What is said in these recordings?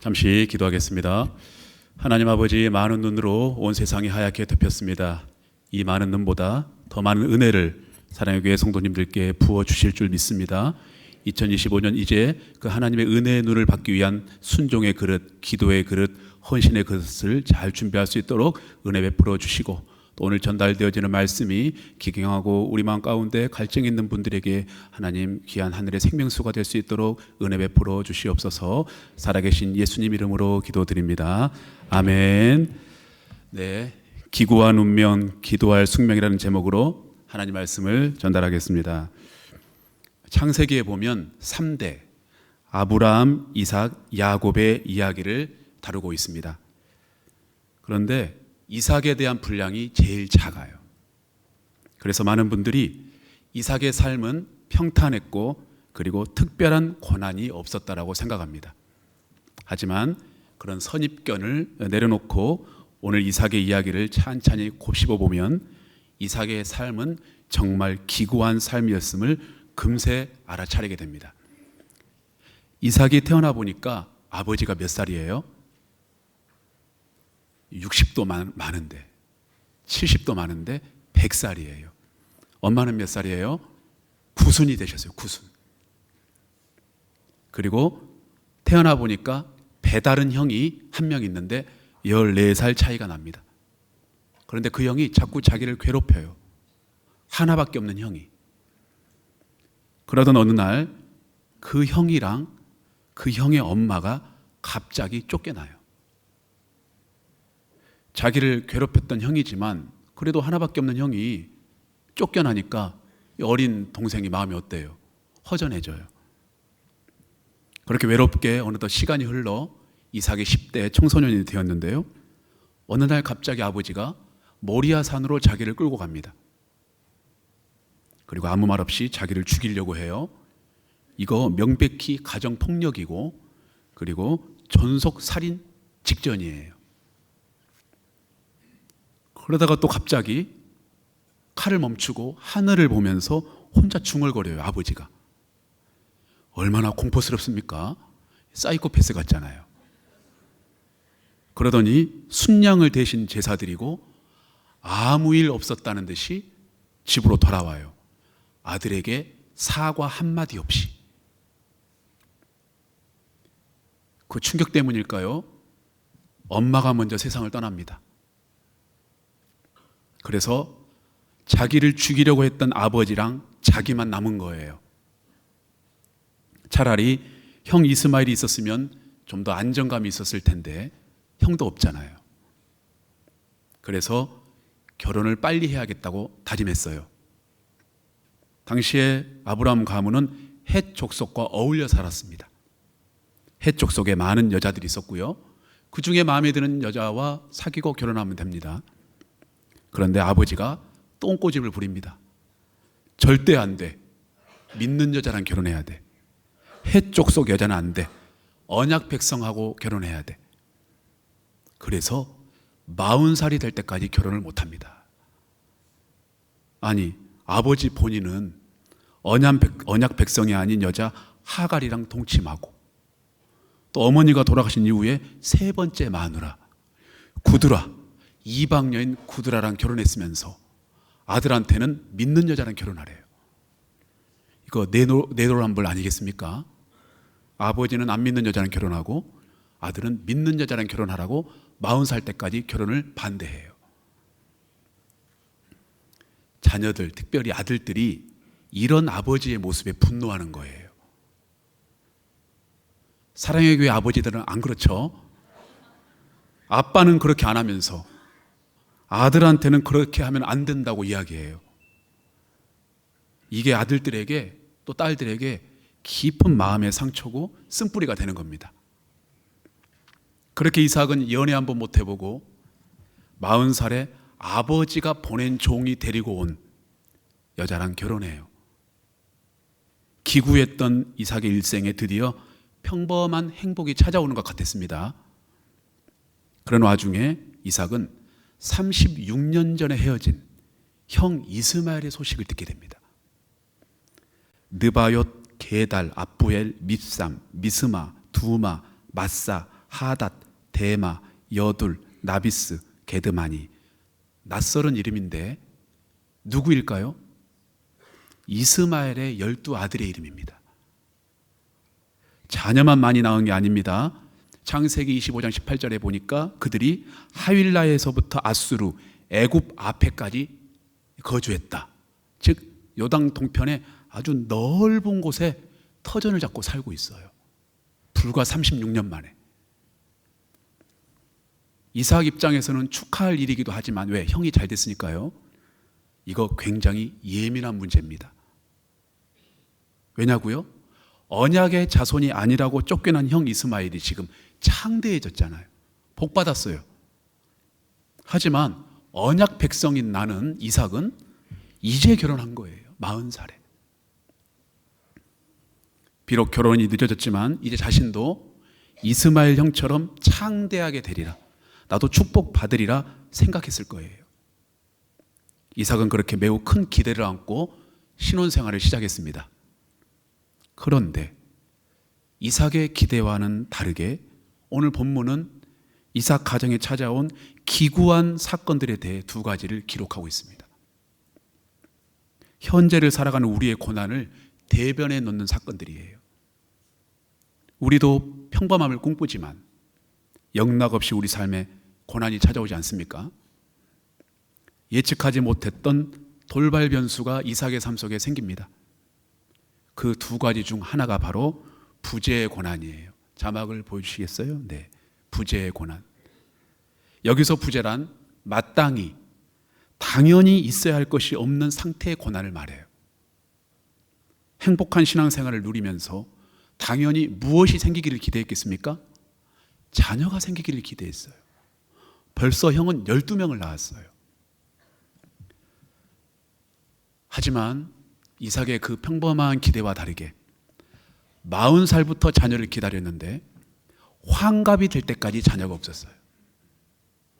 잠시 기도하겠습니다. 하나님 아버지, 많은 눈으로 온 세상이 하얗게 덮였습니다. 이 많은 눈보다 더 많은 은혜를 사랑의 교회 성도님들께 부어주실 줄 믿습니다. 2025년 이제 그 하나님의 은혜의 눈을 받기 위한 순종의 그릇, 기도의 그릇, 헌신의 그릇을 잘 준비할 수 있도록 은혜 베풀어 주시고, 또 오늘 전달되어지는 말씀이 기경하고 우리 마음 가운데 갈증 있는 분들에게 하나님 귀한 하늘의 생명수가 될 수 있도록 은혜 베풀어 주시옵소서. 살아계신 예수님 이름으로 기도드립니다. 아멘. 네, 기구한 운명, 기도할 숙명이라는 제목으로 하나님 말씀을 전달하겠습니다. 창세기에 보면 3대 아브라함, 이삭, 야곱의 이야기를 다루고 있습니다. 그런데 이삭에 대한 분량이 제일 작아요. 그래서 많은 분들이 이삭의 삶은 평탄했고 그리고 특별한 고난이 없었다라고 생각합니다. 하지만 그런 선입견을 내려놓고 오늘 이삭의 이야기를 찬찬히 곱씹어 보면 이삭의 삶은 정말 기구한 삶이었음을 금세 알아차리게 됩니다. 이삭이 태어나 보니까 아버지가 몇 살이에요? 60도 많은데, 70도 많은데 100살이에요. 엄마는 몇 살이에요? 9순이 되셨어요. 9순. 그리고 태어나 보니까 배다른 형이 한 명 있는데 14살 차이가 납니다. 그런데 그 형이 자꾸 자기를 괴롭혀요. 하나밖에 없는 형이. 그러던 어느 날 그 형이랑 그 형의 엄마가 갑자기 쫓겨나요. 자기를 괴롭혔던 형이지만 그래도 하나밖에 없는 형이 쫓겨나니까 어린 동생이 마음이 어때요? 허전해져요. 그렇게 외롭게 어느덧 시간이 흘러 이삭이 10대 청소년이 되었는데요, 어느 날 갑자기 아버지가 모리아 산으로 자기를 끌고 갑니다. 그리고 아무 말 없이 자기를 죽이려고 해요. 이거 명백히 가정폭력이고 그리고 전속살인 직전이에요. 그러다가 또 갑자기 칼을 멈추고 하늘을 보면서 혼자 중얼거려요. 아버지가. 얼마나 공포스럽습니까? 사이코패스 같잖아요. 그러더니 순양을 대신 제사드리고 아무 일 없었다는 듯이 집으로 돌아와요. 아들에게 사과 한마디 없이. 그 충격 때문일까요? 엄마가 먼저 세상을 떠납니다. 그래서 자기를 죽이려고 했던 아버지랑 자기만 남은 거예요. 차라리 형 이스마엘이 있었으면 좀 더 안정감이 있었을 텐데 형도 없잖아요. 그래서 결혼을 빨리 해야겠다고 다짐했어요. 당시에 아브라함 가문은 헷 족속과 어울려 살았습니다. 헷 족속에 많은 여자들이 있었고요, 그 중에 마음에 드는 여자와 사귀고 결혼하면 됩니다. 그런데 아버지가 똥꼬집을 부립니다. 절대 안 돼. 믿는 여자랑 결혼해야 돼. 헷 족속 여자는 안 돼. 언약 백성하고 결혼해야 돼. 그래서 40살이 될 때까지 결혼을 못합니다. 아니, 아버지 본인은 언약 백성이 아닌 여자 하갈이랑 동침하고, 또 어머니가 돌아가신 이후에 세 번째 마누라 구드라, 이방 여인 구드라랑 결혼했으면서 아들한테는 믿는 여자랑 결혼하래요. 이거 내로남불 아니겠습니까? 아버지는 안 믿는 여자랑 결혼하고 아들은 믿는 여자랑 결혼하라고 40살 때까지 결혼을 반대해요. 자녀들, 특별히 아들들이 이런 아버지의 모습에 분노하는 거예요. 사랑의 교회 아버지들은 안 그렇죠? 아빠는 그렇게 안 하면서 아들한테는 그렇게 하면 안 된다고 이야기해요. 이게 아들들에게 또 딸들에게 깊은 마음의 상처고 쓴뿌리가 되는 겁니다. 그렇게 이삭은 연애 한번 못 해보고 40살에 아버지가 보낸 종이 데리고 온 여자랑 결혼해요. 기구했던 이삭의 일생에 드디어 평범한 행복이 찾아오는 것 같았습니다. 그런 와중에 이삭은 36년 전에 헤어진 형 이스마엘의 소식을 듣게 됩니다. 느바옅, 게달, 압부엘, 밉삼, 미스마, 두마, 마사, 하닷, 데마, 여둘, 나비스, 게드마니. 낯설은 이름인데 누구일까요? 이스마엘의 12아들의 이름입니다. 자녀만 많이 낳은 게 아닙니다. 창세기 25장 18절에 보니까 그들이 하윌라에서부터 아수르, 애굽 앞에까지 거주했다. 즉 요단 동편에 아주 넓은 곳에 터전을 잡고 살고 있어요. 불과 36년 만에. 이삭 입장에서는 축하할 일이기도 하지만 왜? 형이 잘 됐으니까요. 이거 굉장히 예민한 문제입니다. 왜냐고요? 언약의 자손이 아니라고 쫓겨난 형 이스마엘이 지금 창대해졌잖아요. 복 받았어요. 하지만 언약 백성인 나는, 이삭은 이제 결혼한 거예요. 40살에. 비록 결혼이 늦어졌지만 이제 자신도 이스마엘 형처럼 창대하게 되리라, 나도 축복받으리라 생각했을 거예요. 이삭은 그렇게 매우 큰 기대를 안고 신혼생활을 시작했습니다. 그런데 이삭의 기대와는 다르게 오늘 본문은 이삭 가정에 찾아온 기구한 사건들에 대해 2가지를 기록하고 있습니다. 현재를 살아가는 우리의 고난을 대변해 놓는 사건들이에요. 우리도 평범함을 꿈꾸지만 영락없이 우리 삶에 고난이 찾아오지 않습니까? 예측하지 못했던 돌발 변수가 이삭의 삶 속에 생깁니다. 그 2가지 중 하나가 바로 부재의 고난이에요. 자막을 보여주시겠어요? 네, 부재의 고난. 여기서 부재란 마땅히, 당연히 있어야 할 것이 없는 상태의 고난을 말해요. 행복한 신앙생활을 누리면서 당연히 무엇이 생기기를 기대했겠습니까? 자녀가 생기기를 기대했어요. 벌써 형은 12명을 낳았어요. 하지만 이삭의 그 평범한 기대와 다르게 40살부터 자녀를 기다렸는데 환갑이 될 때까지 자녀가 없었어요.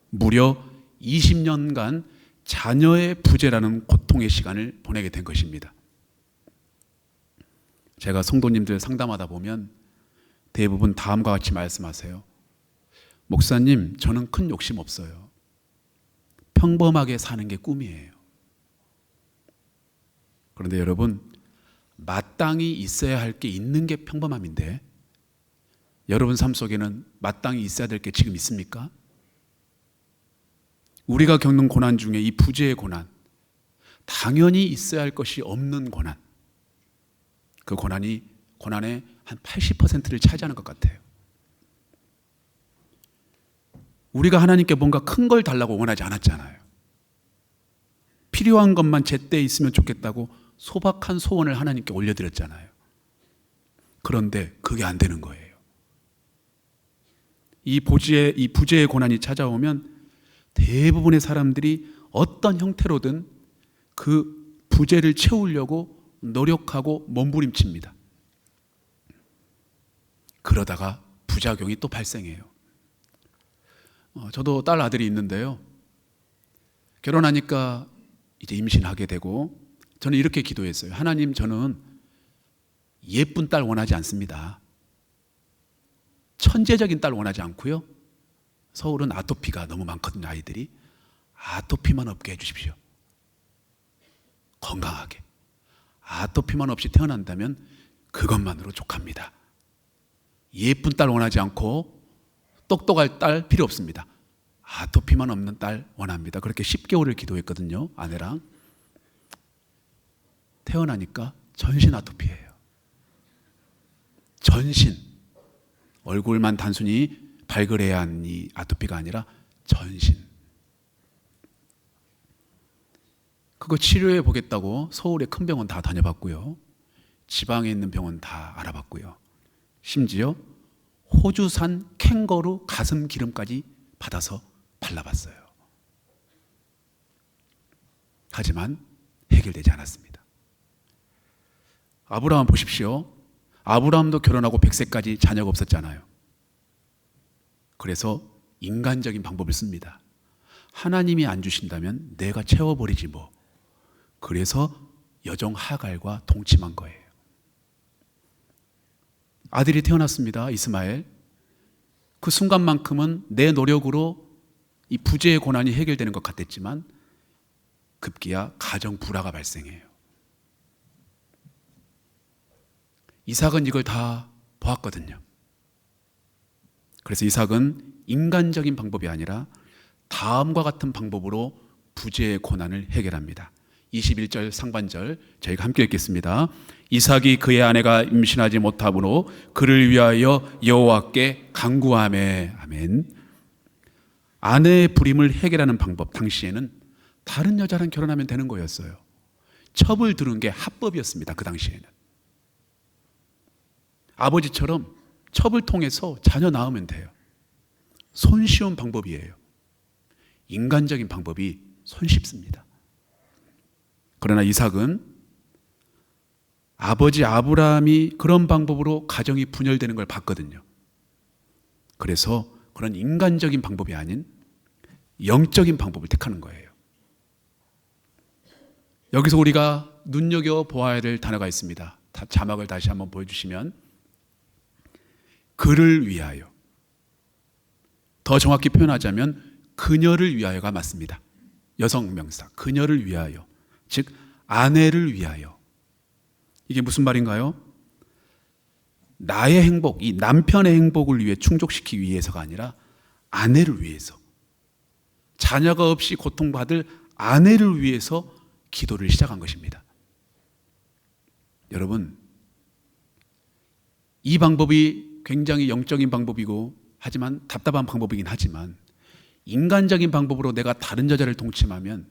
무려 20년간 자녀의 부재라는 고통의 시간을 보내게 된 것입니다. 제가 성도님들 상담하다 보면 대부분 다음과 같이 말씀하세요. 목사님, 저는 큰 욕심 없어요. 평범하게 사는 게 꿈이에요. 그런데 여러분, 마땅히 있어야 할 게 있는 게 평범함인데 여러분 삶 속에는 마땅히 있어야 될 게 지금 있습니까? 우리가 겪는 고난 중에 이 부재의 고난, 당연히 있어야 할 것이 없는 고난, 그 고난의 한 80%를 차지하는 것 같아요. 우리가 하나님께 뭔가 큰 걸 달라고 원하지 않았잖아요. 필요한 것만 제때 있으면 좋겠다고 소박한 소원을 하나님께 올려드렸잖아요. 그런데 그게 안 되는 거예요. 이 부재의 고난이 찾아오면 대부분의 사람들이 어떤 형태로든 그 부재를 채우려고 노력하고 몸부림칩니다. 그러다가 부작용이 또 발생해요. 저도 딸 아들이 있는데요. 결혼하니까 이제 임신하게 되고 저는 이렇게 기도했어요. 하나님, 저는 예쁜 딸 원하지 않습니다. 천재적인 딸 원하지 않고요. 서울은 아토피가 너무 많거든요, 아이들이. 아토피만 없게 해주십시오. 건강하게. 아토피만 없이 태어난다면 그것만으로 족합니다. 예쁜 딸 원하지 않고 똑똑할 딸 필요 없습니다. 아토피만 없는 딸 원합니다. 그렇게 10개월을 기도했거든요, 아내랑. 태어나니까 전신 아토피예요. 전신. 얼굴만 단순히 발그레한 이 아토피가 아니라 전신. 그거 치료해 보겠다고 서울의 큰 병원 다 다녀봤고요. 지방에 있는 병원 다 알아봤고요. 심지어 호주산 캥거루 가슴 기름까지 받아서 발라봤어요. 하지만 해결되지 않았습니다. 아브라함 보십시오. 아브라함도 결혼하고 100세까지 자녀가 없었잖아요. 그래서 인간적인 방법을 씁니다. 하나님이 안 주신다면 내가 채워버리지 뭐. 그래서 여종 하갈과 동침한 거예요. 아들이 태어났습니다. 이스마엘. 그 순간만큼은 내 노력으로 이 부재의 고난이 해결되는 것 같았지만 급기야 가정 불화가 발생해요. 이삭은 이걸 다 보았거든요. 그래서 이삭은 인간적인 방법이 아니라 다음과 같은 방법으로 부재의 고난을 해결합니다. 21절 상반절 저희가 함께 읽겠습니다. 이삭이 그의 아내가 임신하지 못함으로 그를 위하여 여호와께 간구하매. 아멘. 아내의 불임을 해결하는 방법, 당시에는 다른 여자랑 결혼하면 되는 거였어요. 첩을 두는 게 합법이었습니다. 그 당시에는. 아버지처럼 첩을 통해서 자녀 낳으면 돼요. 손쉬운 방법이에요. 인간적인 방법이 손쉽습니다. 그러나 이삭은 아버지 아브라함이 그런 방법으로 가정이 분열되는 걸 봤거든요. 그래서 그런 인간적인 방법이 아닌 영적인 방법을 택하는 거예요. 여기서 우리가 눈여겨보아야 될 단어가 있습니다. 자막을 다시 한번 보여주시면, 그를 위하여, 더 정확히 표현하자면 그녀를 위하여가 맞습니다. 여성 명사, 그녀를 위하여, 즉 아내를 위하여. 이게 무슨 말인가요? 나의 행복, 이 남편의 행복을 위해 충족시키기 위해서가 아니라 아내를 위해서, 자녀가 없이 고통받을 아내를 위해서 기도를 시작한 것입니다. 여러분, 이 방법이 굉장히 영적인 방법이고 하지만 답답한 방법이긴 하지만, 인간적인 방법으로 내가 다른 여자를 동침하면,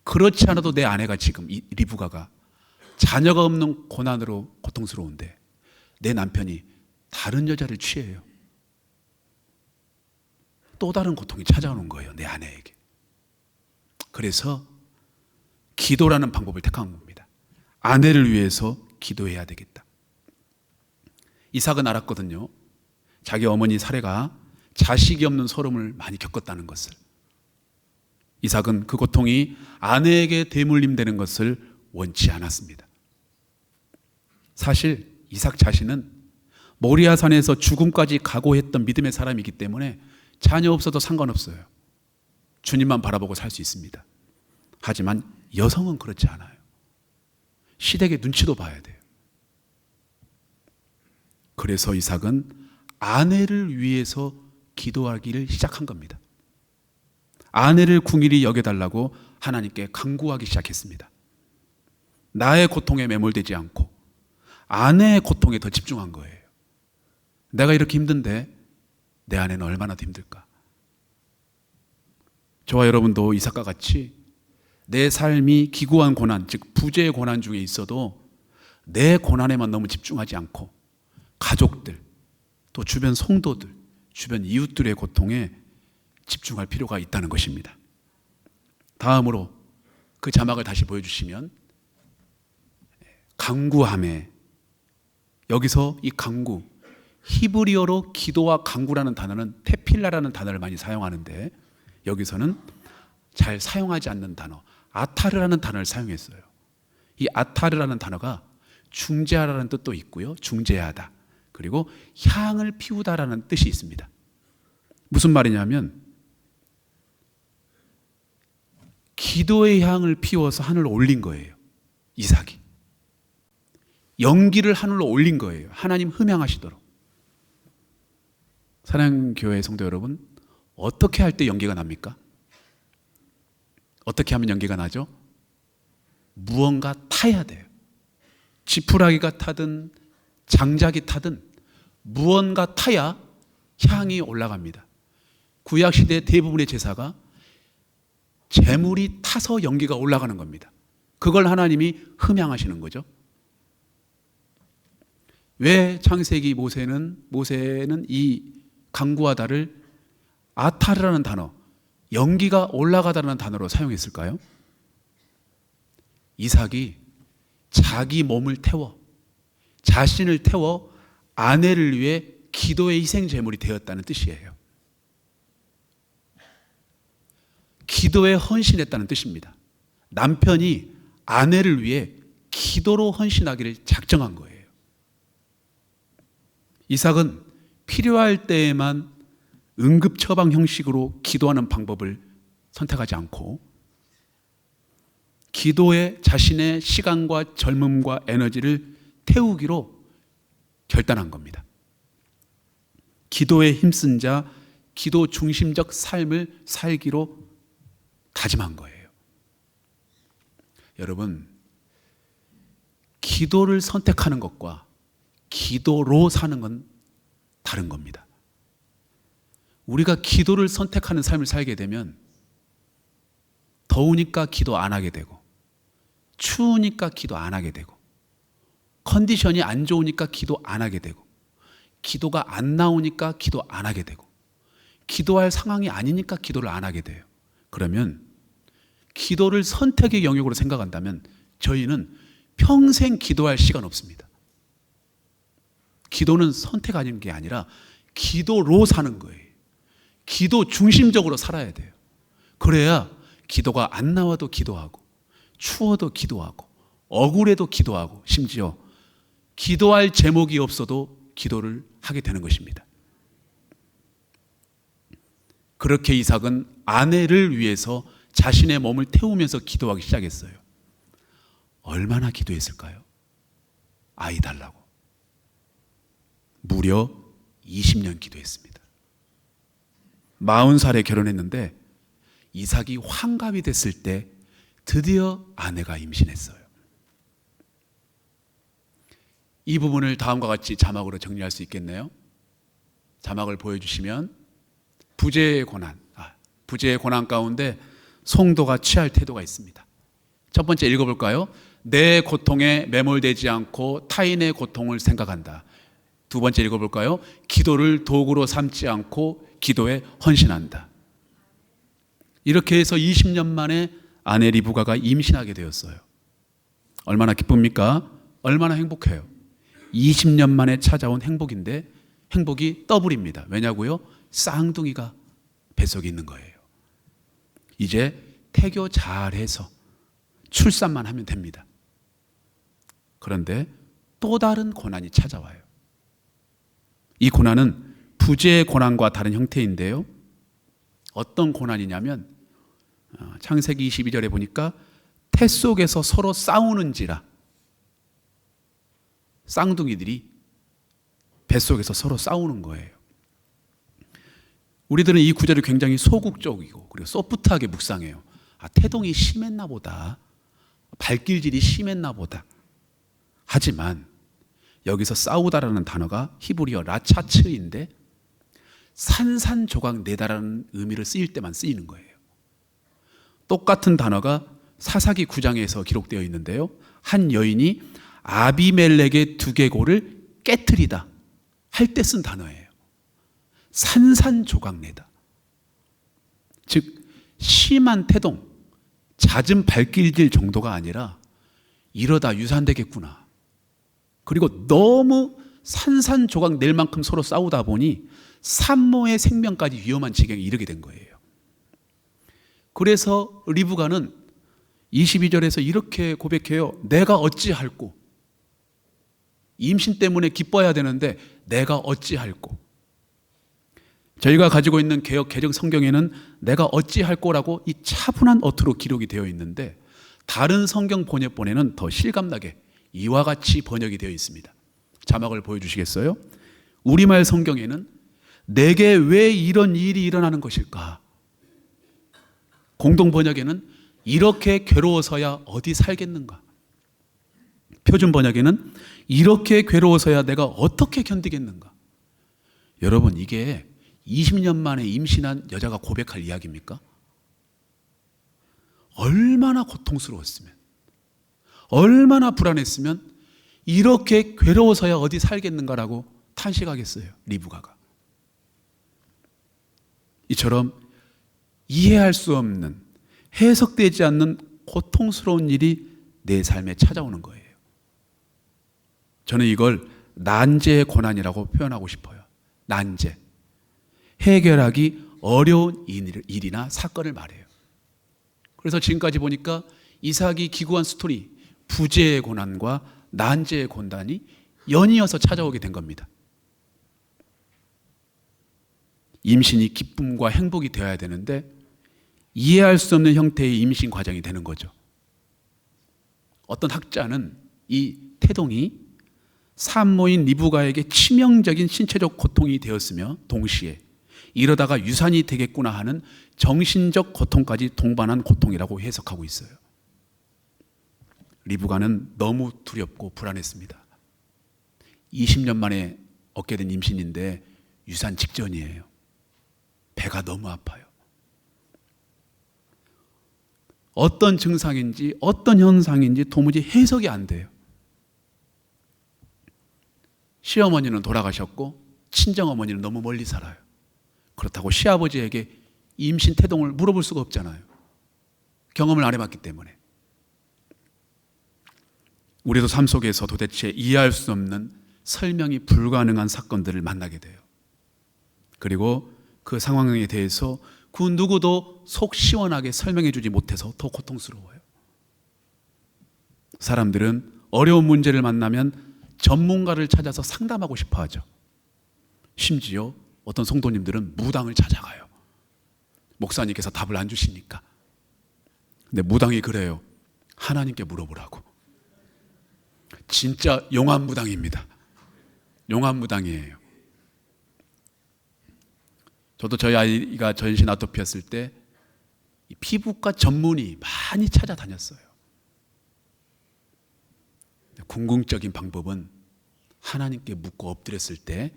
그렇지 않아도 내 아내가 지금 이 리브가가 자녀가 없는 고난으로 고통스러운데 내 남편이 다른 여자를 취해요. 또 다른 고통이 찾아오는 거예요, 내 아내에게. 그래서 기도라는 방법을 택한 겁니다. 아내를 위해서 기도해야 되겠다. 이삭은 알았거든요. 자기 어머니 사례가 자식이 없는 서름을 많이 겪었다는 것을. 이삭은 그 고통이 아내에게 대물림되는 것을 원치 않았습니다. 사실 이삭 자신은 모리아산에서 죽음까지 각오했던 믿음의 사람이기 때문에 자녀 없어도 상관없어요. 주님만 바라보고 살 수 있습니다. 하지만 여성은 그렇지 않아요. 시댁의 눈치도 봐야 돼요. 그래서 이삭은 아내를 위해서 기도하기를 시작한 겁니다. 아내를 궁일이 여겨달라고 하나님께 간구하기 시작했습니다. 나의 고통에 매몰되지 않고 아내의 고통에 더 집중한 거예요. 내가 이렇게 힘든데 내 아내는 얼마나 더 힘들까? 저와 여러분도 이삭과 같이 내 삶이 기구한 고난, 즉 부재의 고난 중에 있어도 내 고난에만 너무 집중하지 않고 가족들, 또 주변 성도들, 주변 이웃들의 고통에 집중할 필요가 있다는 것입니다. 다음으로 그 자막을 다시 보여주시면, 간구하매. 여기서 이 간구, 히브리어로 기도와 간구라는 단어는 테필라라는 단어를 많이 사용하는데, 여기서는 잘 사용하지 않는 단어, 아타르라는 단어를 사용했어요. 이 아타르라는 단어가 중재하라는 뜻도 있고요, 중재하다, 그리고 향을 피우다라는 뜻이 있습니다. 무슨 말이냐면, 기도의 향을 피워서 하늘로 올린 거예요. 이삭이 연기를 하늘로 올린 거예요. 하나님 흠양하시도록. 사랑교회 성도 여러분, 어떻게 할 때 연기가 납니까? 어떻게 하면 연기가 나죠? 무언가 타야 돼요. 지푸라기가 타든 장작이 타든 무언가 타야 향이 올라갑니다. 구약시대 대부분의 제사가 재물이 타서 연기가 올라가는 겁니다. 그걸 하나님이 흠양하시는 거죠. 왜 창세기 모세는 이 간구하다를 아타르라는 단어, 연기가 올라가다라는 단어로 사용했을까요? 이삭이 자기 몸을 태워, 자신을 태워 아내를 위해 기도의 희생 제물이 되었다는 뜻이에요. 기도에 헌신했다는 뜻입니다. 남편이 아내를 위해 기도로 헌신하기를 작정한 거예요. 이삭은 필요할 때에만 응급 처방 형식으로 기도하는 방법을 선택하지 않고 기도에 자신의 시간과 젊음과 에너지를 태우기로 결단한 겁니다. 기도에 힘쓴 자, 기도 중심적 삶을 살기로 다짐한 거예요. 여러분, 기도를 선택하는 것과 기도로 사는 건 다른 겁니다. 우리가 기도를 선택하는 삶을 살게 되면 더우니까 기도 안 하게 되고, 추우니까 기도 안 하게 되고, 컨디션이 안 좋으니까 기도 안 하게 되고, 기도가 안 나오니까 기도 안 하게 되고, 기도할 상황이 아니니까 기도를 안 하게 돼요. 그러면 기도를 선택의 영역으로 생각한다면 저희는 평생 기도할 시간 없습니다. 기도는 선택 아닌 게 아니라 기도로 사는 거예요. 기도 중심적으로 살아야 돼요. 그래야 기도가 안 나와도 기도하고, 추워도 기도하고, 억울해도 기도하고, 심지어 기도할 제목이 없어도 기도를 하게 되는 것입니다. 그렇게 이삭은 아내를 위해서 자신의 몸을 태우면서 기도하기 시작했어요. 얼마나 기도했을까요? 아이 달라고. 무려 20년 기도했습니다. 40살에 결혼했는데 이삭이 환갑이 됐을 때 드디어 아내가 임신했어요. 이 부분을 다음과 같이 자막으로 정리할 수 있겠네요. 자막을 보여주시면 부재의 고난 가운데 성도가 취할 태도가 있습니다. 첫 번째 읽어볼까요? 내 고통에 매몰되지 않고 타인의 고통을 생각한다. 두 번째 읽어볼까요? 기도를 도구로 삼지 않고 기도에 헌신한다. 이렇게 해서 20년 만에 아내 리브가가 임신하게 되었어요. 얼마나 기쁩니까? 얼마나 행복해요. 20년 만에 찾아온 행복인데 행복이 더블입니다. 왜냐고요? 쌍둥이가 뱃속에 있는 거예요. 이제 태교 잘해서 출산만 하면 됩니다. 그런데 또 다른 고난이 찾아와요. 이 고난은 부재의 고난과 다른 형태인데요. 어떤 고난이냐면 창세기 22절에 보니까 태 속에서 서로 싸우는지라, 쌍둥이들이 뱃속에서 서로 싸우는 거예요. 우리들은 이 구절을 굉장히 소극적이고 그리고 소프트하게 묵상해요. 태동이 심했나 보다, 발길질이 심했나 보다. 하지만 여기서 싸우다라는 단어가 히브리어 라차츠인데 산산조각 내다라는 의미를 쓰일 때만 쓰이는 거예요. 똑같은 단어가 사사기 9장에서 기록되어 있는데요. 한 여인이 아비멜렉의 두개골을 깨트리다 할 때 쓴 단어예요. 산산조각 내다. 즉 심한 태동, 잦은 발길질 정도가 아니라 이러다 유산되겠구나. 그리고 너무 산산조각 낼 만큼 서로 싸우다 보니 산모의 생명까지 위험한 지경에 이르게 된 거예요. 그래서 리브가는 22절에서 이렇게 고백해요. 내가 어찌할꼬. 임신 때문에 기뻐해야 되는데 내가 어찌할꼬. 저희가 가지고 있는 개역 개정 성경에는 내가 어찌할꼬라고 이 차분한 어투로 기록이 되어 있는데 다른 성경 번역본에는 더 실감나게 이와 같이 번역이 되어 있습니다. 자막을 보여주시겠어요? 우리말 성경에는 내게 왜 이런 일이 일어나는 것일까? 공동 번역에는 이렇게 괴로워서야 어디 살겠는가? 표준 번역에는 이렇게 괴로워서야 내가 어떻게 견디겠는가? 여러분, 이게 20년 만에 임신한 여자가 고백할 이야기입니까? 얼마나 고통스러웠으면, 얼마나 불안했으면 이렇게 괴로워서야 어디 살겠는가라고 탄식하겠어요, 리브가가. 이처럼 이해할 수 없는, 해석되지 않는 고통스러운 일이 내 삶에 찾아오는 거예요. 저는 이걸 난제의 고난이라고 표현하고 싶어요. 난제. 해결하기 어려운 일이나 사건을 말해요. 그래서 지금까지 보니까 이삭이 기구한 스토리, 부재의 고난과 난제의 고난이 연이어서 찾아오게 된 겁니다. 임신이 기쁨과 행복이 되어야 되는데 이해할 수 없는 형태의 임신 과정이 되는 거죠. 어떤 학자는 이 태동이 산모인 리브가에게 치명적인 신체적 고통이 되었으며 동시에 이러다가 유산이 되겠구나 하는 정신적 고통까지 동반한 고통이라고 해석하고 있어요. 리브가는 너무 두렵고 불안했습니다. 20년 만에 얻게 된 임신인데 유산 직전이에요. 배가 너무 아파요. 어떤 증상인지 어떤 현상인지 도무지 해석이 안 돼요. 시어머니는 돌아가셨고 친정어머니는 너무 멀리 살아요. 그렇다고 시아버지에게 임신 태동을 물어볼 수가 없잖아요. 경험을 안 해봤기 때문에. 우리도 삶 속에서 도대체 이해할 수 없는 설명이 불가능한 사건들을 만나게 돼요. 그리고 그 상황에 대해서 그 누구도 속 시원하게 설명해 주지 못해서 더 고통스러워요. 사람들은 어려운 문제를 만나면 전문가를 찾아서 상담하고 싶어 하죠. 심지어 어떤 성도님들은 무당을 찾아가요. 목사님께서 답을 안 주시니까. 근데 무당이 그래요. 하나님께 물어보라고. 진짜 용한 무당입니다. 용한 무당이에요. 저도 저희 아이가 전신 아토피였을 때 피부과 전문의 많이 찾아다녔어요. 궁극적인 방법은 하나님께 묻고 엎드렸을 때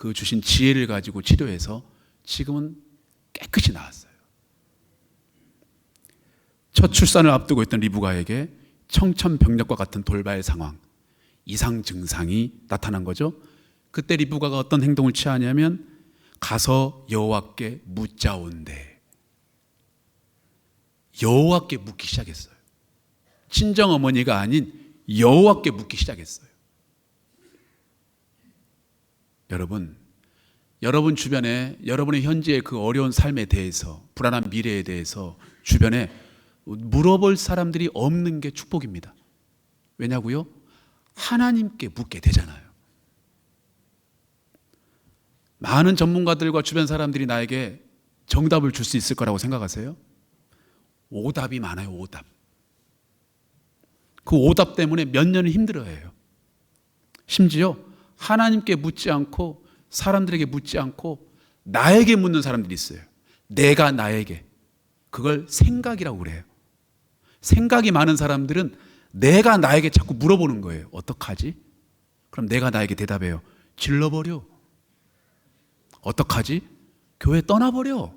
그 주신 지혜를 가지고 치료해서 지금은 깨끗이 나았어요. 첫 출산을 앞두고 있던 리브가에게 청천벽력과 같은 돌발 상황, 이상 증상이 나타난 거죠. 그때 리브가가 어떤 행동을 취하냐면 가서 여호와께 묻자온대. 여호와께 묻기 시작했어요. 친정어머니가 아닌 여호와께 묻기 시작했어요. 여러분 주변에 여러분의 현재의 그 어려운 삶에 대해서, 불안한 미래에 대해서 주변에 물어볼 사람들이 없는 게 축복입니다. 왜냐고요? 하나님께 묻게 되잖아요. 많은 전문가들과 주변 사람들이 나에게 정답을 줄 수 있을 거라고 생각하세요? 오답이 많아요. 오답. 그 오답 때문에 몇 년을 힘들어해요. 심지어 하나님께 묻지 않고 사람들에게 묻지 않고 나에게 묻는 사람들이 있어요. 내가 나에게. 그걸 생각이라고 그래요. 생각이 많은 사람들은 내가 나에게 자꾸 물어보는 거예요. 어떡하지? 그럼 내가 나에게 대답해요. 질러버려. 어떡하지? 교회 떠나버려.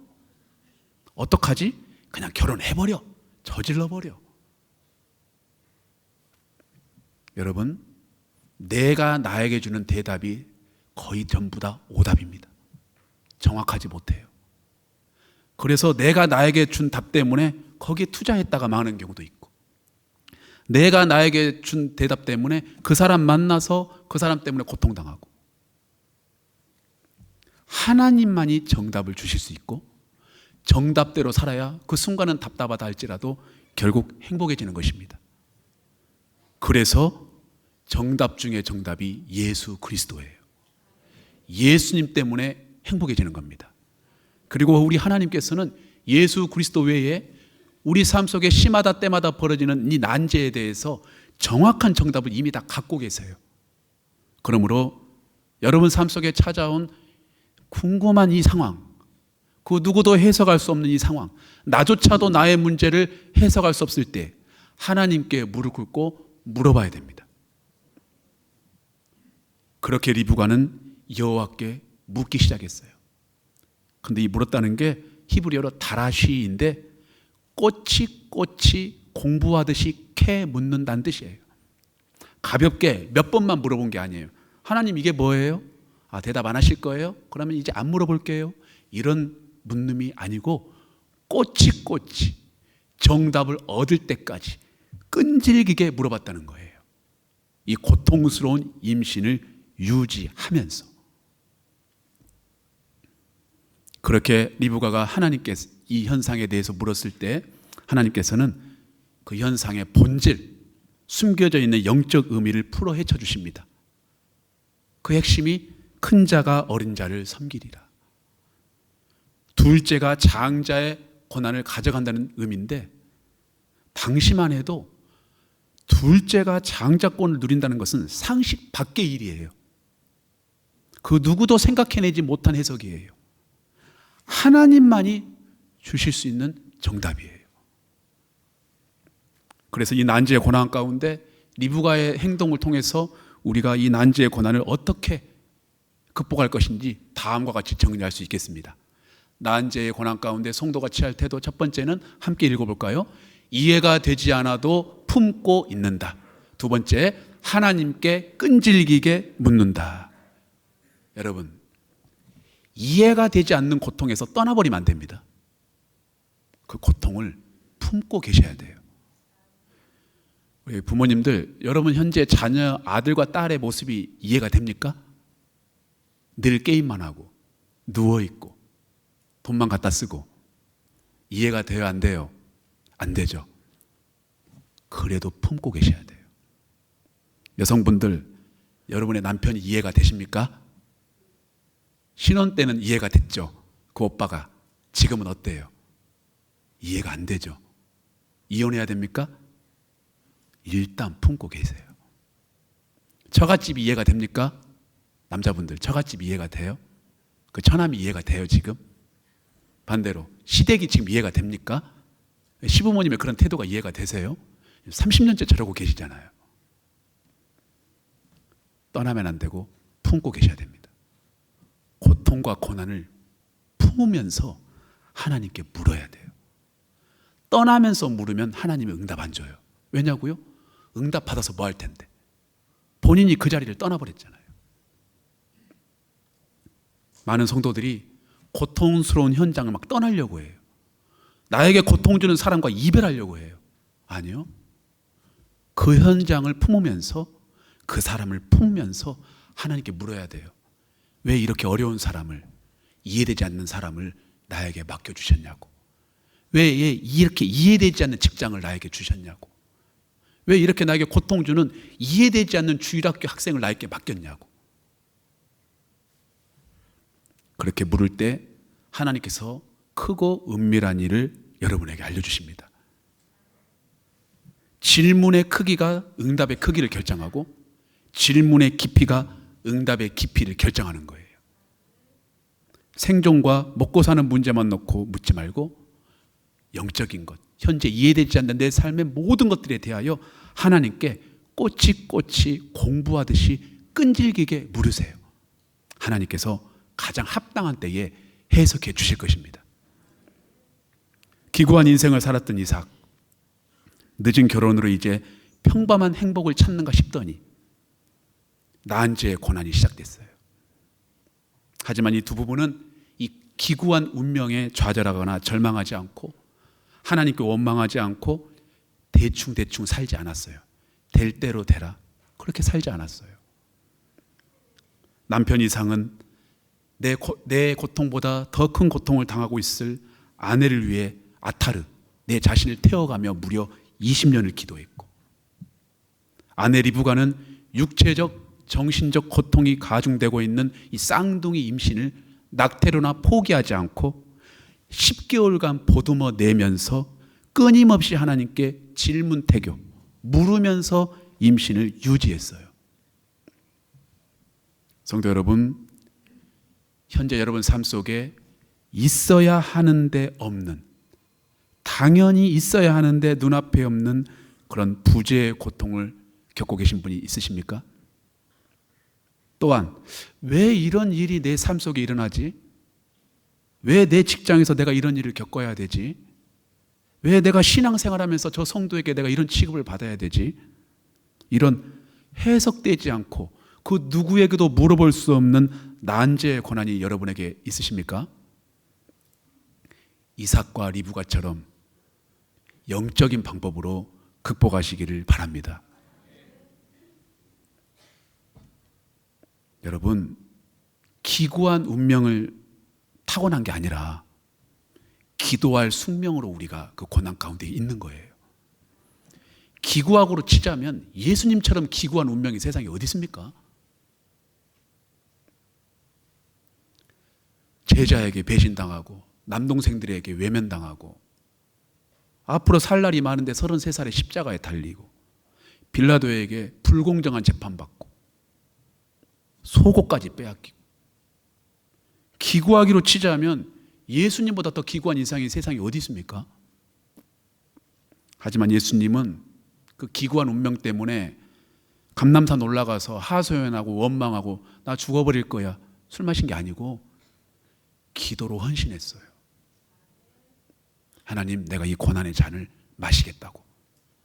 어떡하지? 그냥 결혼해버려. 저질러버려. 여러분, 내가 나에게 주는 대답이 거의 전부 다 오답입니다. 정확하지 못해요. 그래서 내가 나에게 준 답 때문에 거기에 투자했다가 망하는 경우도 있고, 내가 나에게 준 대답 때문에 그 사람 만나서 그 사람 때문에 고통당하고, 하나님만이 정답을 주실 수 있고 정답대로 살아야 그 순간은 답답하다 할지라도 결국 행복해지는 것입니다. 그래서 정답 중에 정답이 예수 그리스도예요. 예수님 때문에 행복해지는 겁니다. 그리고 우리 하나님께서는 예수 그리스도 외에 우리 삶 속에 시마다 때마다 벌어지는 이 난제에 대해서 정확한 정답을 이미 다 갖고 계세요. 그러므로 여러분 삶 속에 찾아온 궁금한 이 상황, 그 누구도 해석할 수 없는 이 상황, 나조차도 나의 문제를 해석할 수 없을 때 하나님께 무릎 꿇고 물어봐야 됩니다. 그렇게 리브가는 여호와께 묻기 시작했어요. 그런데 이 물었다는 게 히브리어로 다라시인데 꼬치꼬치 공부하듯이 캐 묻는다는 뜻이에요. 가볍게 몇 번만 물어본 게 아니에요. 하나님 이게 뭐예요? 아, 대답 안 하실 거예요? 그러면 이제 안 물어볼게요. 이런 묻음이 아니고 꼬치꼬치 정답을 얻을 때까지 끈질기게 물어봤다는 거예요. 이 고통스러운 임신을 유지하면서. 그렇게 리브가가 하나님께 이 현상에 대해서 물었을 때 하나님께서는 그 현상의 본질, 숨겨져 있는 영적 의미를 풀어 헤쳐 주십니다. 그 핵심이 큰 자가 어린 자를 섬기리라. 둘째가 장자의 고난을 가져간다는 의미인데, 당시만 해도 둘째가 장자권을 누린다는 것은 상식 밖의 일이에요. 그 누구도 생각해내지 못한 해석이에요. 하나님만이 주실 수 있는 정답이에요. 그래서 이 난제의 고난 가운데 리브가의 행동을 통해서 우리가 이 난제의 고난을 어떻게 극복할 것인지 다음과 같이 정리할 수 있겠습니다. 난제의 고난 가운데 성도가 취할 태도, 첫 번째는 함께 읽어볼까요? 이해가 되지 않아도 품고 있는다. 두 번째, 하나님께 끈질기게 묻는다. 여러분, 이해가 되지 않는 고통에서 떠나버리면 안 됩니다. 그 고통을 품고 계셔야 돼요. 우리 부모님들, 여러분 현재 자녀 아들과 딸의 모습이 이해가 됩니까? 늘 게임만 하고 누워있고 돈만 갖다 쓰고 이해가 돼요, 안 돼요? 안 되죠. 그래도 품고 계셔야 돼요. 여성분들, 여러분의 남편이 이해가 되십니까? 신혼 때는 이해가 됐죠. 그 오빠가. 지금은 어때요? 이해가 안 되죠. 이혼해야 됩니까? 일단 품고 계세요. 처갓집 이해가 됩니까? 남자분들, 처갓집 이해가 돼요? 그 처남이 이해가 돼요, 지금? 반대로 시댁이 지금 이해가 됩니까? 시부모님의 그런 태도가 이해가 되세요? 30년째 저러고 계시잖아요. 떠나면 안 되고 품고 계셔야 됩니다. 고통과 고난을 품으면서 하나님께 물어야 돼요. 떠나면서 물으면 하나님이 응답 안 줘요. 왜냐고요? 응답 받아서 뭐 할 텐데. 본인이 그 자리를 떠나버렸잖아요. 많은 성도들이 고통스러운 현장을 막 떠나려고 해요. 나에게 고통 주는 사람과 이별하려고 해요. 아니요. 그 현장을 품으면서, 그 사람을 품으면서 하나님께 물어야 돼요. 왜 이렇게 어려운 사람을, 이해되지 않는 사람을 나에게 맡겨주셨냐고. 왜 이렇게 이해되지 않는 직장을 나에게 주셨냐고. 왜 이렇게 나에게 고통 주는 이해되지 않는 주일학교 학생을 나에게 맡겼냐고. 그렇게 물을 때 하나님께서 크고 은밀한 일을 여러분에게 알려주십니다. 질문의 크기가 응답의 크기를 결정하고 질문의 깊이가 응답의 깊이를 결정하는 거예요. 생존과 먹고 사는 문제만 놓고 묻지 말고 영적인 것, 현재 이해되지 않는 내 삶의 모든 것들에 대하여 하나님께 꼬치꼬치 공부하듯이 끈질기게 물으세요. 하나님께서 가장 합당한 때에 해석해 주실 것입니다. 기구한 인생을 살았던 이삭, 늦은 결혼으로 이제 평범한 행복을 찾는가 싶더니 난제의 고난이 시작됐어요. 하지만 이 두 부부는 이 기구한 운명에 좌절하거나 절망하지 않고 하나님께 원망하지 않고 대충 살지 않았어요. 될 대로 되라, 그렇게 살지 않았어요. 남편 이상은 내 고통보다 더 큰 고통을 당하고 있을 아내를 위해 아타르, 내 자신을 태워가며 무려 20년을 기도했고, 아내 리브가는 육체적, 정신적 고통이 가중되고 있는 이 쌍둥이 임신을 낙태로나 포기하지 않고 10개월간 보듬어 내면서 끊임없이 하나님께 질문 태교, 물으면서 임신을 유지했어요. 성도 여러분, 현재 여러분 삶 속에 있어야 하는데 없는, 당연히 있어야 하는데 눈앞에 없는 그런 부재의 고통을 겪고 계신 분이 있으십니까? 또한 왜 이런 일이 내 삶 속에 일어나지? 왜 내 직장에서 내가 이런 일을 겪어야 되지? 왜 내가 신앙생활하면서 저 성도에게 내가 이런 취급을 받아야 되지? 이런 해석되지 않고 그 누구에게도 물어볼 수 없는 난제의 고난이 여러분에게 있으십니까? 이삭과 리브가처럼 영적인 방법으로 극복하시기를 바랍니다. 여러분, 기구한 운명을 타고난 게 아니라 기도할 숙명으로 우리가 그 고난 가운데 있는 거예요. 기구학으로 치자면 예수님처럼 기구한 운명이 세상에 어디 있습니까? 제자에게 배신당하고 남동생들에게 외면당하고 앞으로 살 날이 많은데 33살에 십자가에 달리고 빌라도에게 불공정한 재판받고 속옷까지 빼앗기고 기구하기로 치자면 예수님보다 더 기구한 인상이 세상에 어디 있습니까? 하지만 예수님은 그 기구한 운명 때문에 감람산 올라가서 하소연하고 원망하고 나 죽어버릴 거야 술 마신 게 아니고 기도로 헌신했어요. 하나님, 내가 이 고난의 잔을 마시겠다고.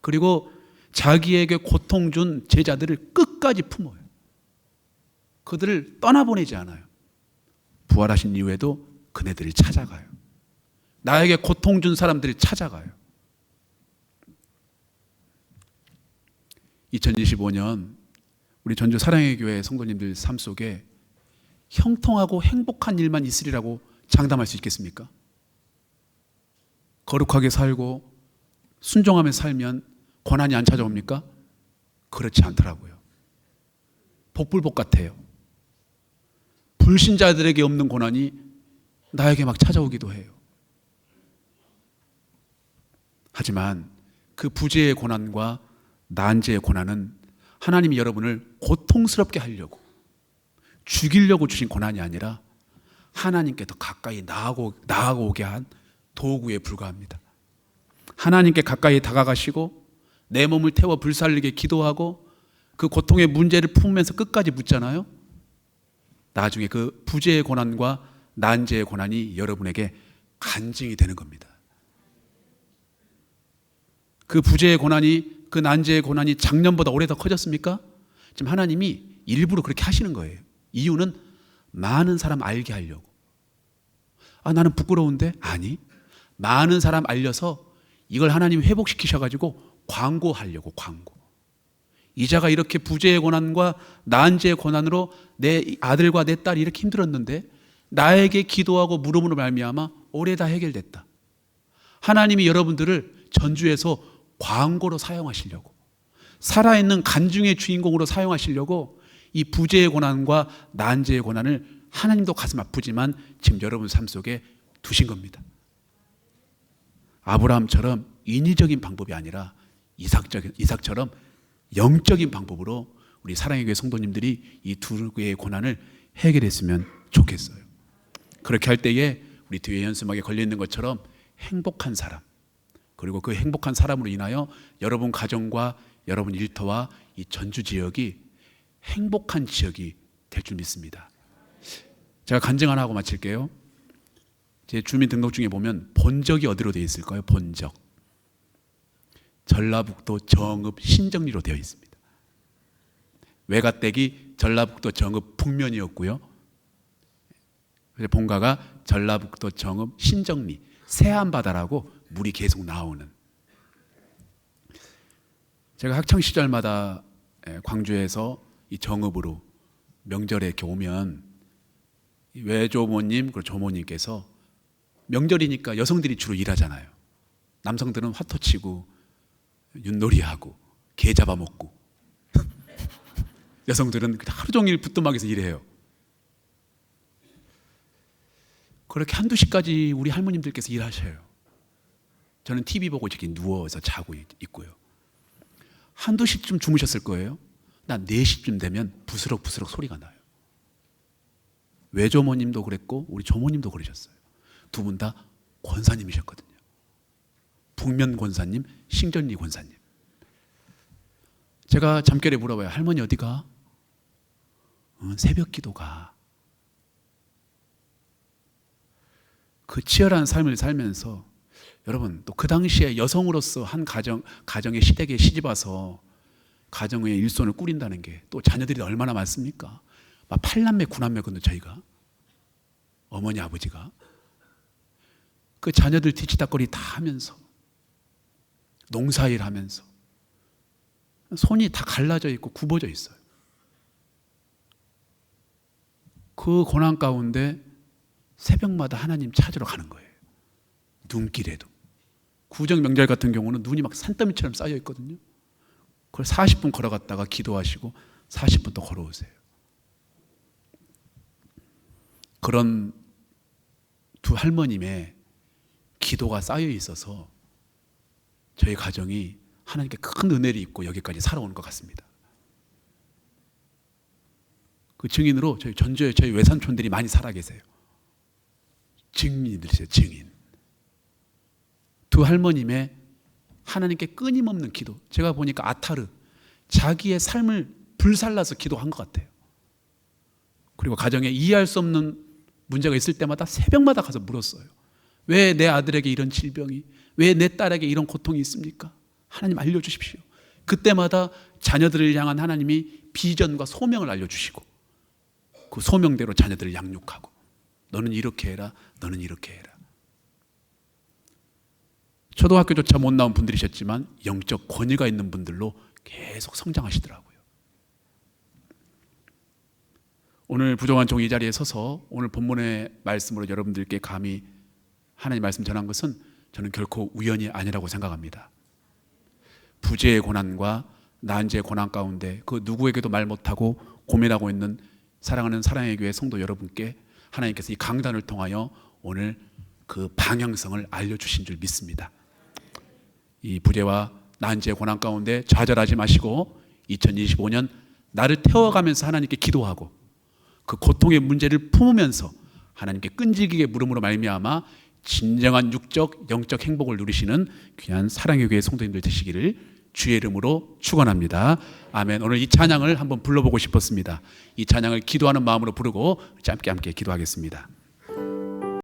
그리고 자기에게 고통 준 제자들을 끝까지 품어요. 그들을 떠나보내지 않아요. 부활하신 이후에도 그네들을 찾아가요. 나에게 고통 준 사람들을 찾아가요. 2025년 우리 전주 사랑의 교회 성도님들 삶 속에 형통하고 행복한 일만 있으리라고 장담할 수 있겠습니까? 거룩하게 살고 순종하며 살면 고난이 안 찾아옵니까? 그렇지 않더라고요. 복불복 같아요. 불신자들에게 없는 고난이 나에게 막 찾아오기도 해요. 하지만 그 부재의 고난과 난제의 고난은 하나님이 여러분을 고통스럽게 하려고 죽이려고 주신 고난이 아니라 하나님께 더 가까이 나아오게 한 도구에 불과합니다. 하나님께 가까이 다가가시고 내 몸을 태워 불살리게 기도하고 그 고통의 문제를 품으면서 끝까지 묻잖아요. 나중에 그 부재의 고난과 난제의 고난이 여러분에게 간증이 되는 겁니다. 그 부재의 고난이, 그 난제의 고난이 작년보다 올해 더 커졌습니까? 지금 하나님이 일부러 그렇게 하시는 거예요. 이유는 많은 사람 알게 하려고. 나는 부끄러운데? 아니, 많은 사람 알려서 이걸 하나님이 회복시키셔가지고 광고하려고. 광고. 이자가 이렇게 부재의 고난과 난제의 고난으로 내 아들과 내 딸이 이렇게 힘들었는데 나에게 기도하고 물음으로 말미암아 올해 다 해결됐다. 하나님이 여러분들을 전주에서 광고로 사용하시려고, 살아있는 간증의 주인공으로 사용하시려고 이 부재의 고난과 난제의 고난을 하나님도 가슴 아프지만 지금 여러분 삶 속에 두신 겁니다. 아브라함처럼 인위적인 방법이 아니라 이삭처럼 영적인 방법으로 우리 사랑의 교회 성도님들이 이 두 개의 고난을 해결했으면 좋겠어요. 그렇게 할 때에 우리 뒤에 연수막에 걸려있는 것처럼 행복한 사람, 그리고 그 행복한 사람으로 인하여 여러분 가정과 여러분 일터와 이 전주 지역이 행복한 지역이 될 줄 믿습니다. 제가 간증 하나 하고 마칠게요. 제 주민등록증에 보면 본적이 어디로 되어 있을까요? 본적. 전라북도 정읍 신정리로 되어 있습니다. 외가댁이 전라북도 정읍 북면이었고요. 본가가 전라북도 정읍 신정리, 새안바다라고 물이 계속 나오는. 제가 학창시절마다 광주에서 이 정읍으로 명절에 이렇게 오면 외조모님 그리고 조모님께서 명절이니까 여성들이 주로 일하잖아요. 남성들은 화토 치고 윷놀이하고 개 잡아먹고 여성들은 하루 종일 부뚜막에서 일해요. 그렇게 한두 시까지 우리 할머님들께서 일하셔요. 저는 TV 보고 이렇게 누워서 자고 있고요. 한두 시쯤 주무셨을 거예요. 난 4시쯤 되면 부스럭부스럭 소리가 나요. 외조모님도 그랬고 우리 조모님도 그러셨어요. 두 분 다 권사님이셨거든요. 북면 권사님, 신정리 권사님. 제가 잠결에 물어봐요. 할머니 어디가? 새벽 기도가. 그 치열한 삶을 살면서 여러분 또 그 당시에 여성으로서 한 가정의 시댁에 시집 와서 가정의 일손을 꾸린다는 게 또 자녀들이 얼마나 많습니까? 막 8남매 9남매거든요. 저희가 어머니 아버지가 그 자녀들 뒤치다거리 다 하면서 농사일 하면서 손이 다 갈라져 있고 굽어져 있어요. 그 고난 가운데 새벽마다 하나님 찾으러 가는 거예요. 눈길에도. 구정 명절 같은 경우는 눈이 막 산더미처럼 쌓여 있거든요. 그걸 40분 걸어갔다가 기도하시고 40분 또 걸어오세요. 그런 두 할머님의 기도가 쌓여 있어서 저희 가정이 하나님께 큰 은혜를 입고 여기까지 살아오는 것 같습니다. 그 증인으로 저희 전주에 저희 외삼촌들이 많이 살아계세요. 증인들이세요. 증인. 두 할머님의 하나님께 끊임없는 기도. 제가 보니까 아타르, 자기의 삶을 불살라서 기도한 것 같아요. 그리고 가정에 이해할 수 없는 문제가 있을 때마다 새벽마다 가서 물었어요. 왜 내 아들에게 이런 질병이, 왜 내 딸에게 이런 고통이 있습니까? 하나님 알려주십시오. 그때마다 자녀들을 향한 하나님이 비전과 소명을 알려주시고 그 소명대로 자녀들을 양육하고, 너는 이렇게 해라, 너는 이렇게 해라. 초등학교조차 못 나온 분들이셨지만 영적 권위가 있는 분들로 계속 성장하시더라고요. 오늘 부정한 종 이 자리에 서서 오늘 본문의 말씀으로 여러분들께 감히 하나님 말씀 전한 것은 저는 결코 우연이 아니라고 생각합니다. 부재의 고난과 난제의 고난 가운데 그 누구에게도 말 못하고 고민하고 있는 사랑하는 사랑의 교회 성도 여러분께 하나님께서 이 강단을 통하여 오늘 그 방향성을 알려주신 줄 믿습니다. 이 부재와 난제의 고난 가운데 좌절하지 마시고 2025년 나를 태워가면서 하나님께 기도하고 그 고통의 문제를 품으면서 하나님께 끈질기게 물음으로 말미암아 진정한 육적 영적 행복을 누리시는 귀한 사랑의 교회 성도님들 되시기를 주의 이름으로 축원합니다. 아멘. 오늘 이 찬양을 한번 불러보고 싶었습니다. 이 찬양을 기도하는 마음으로 부르고 함께 기도하겠습니다.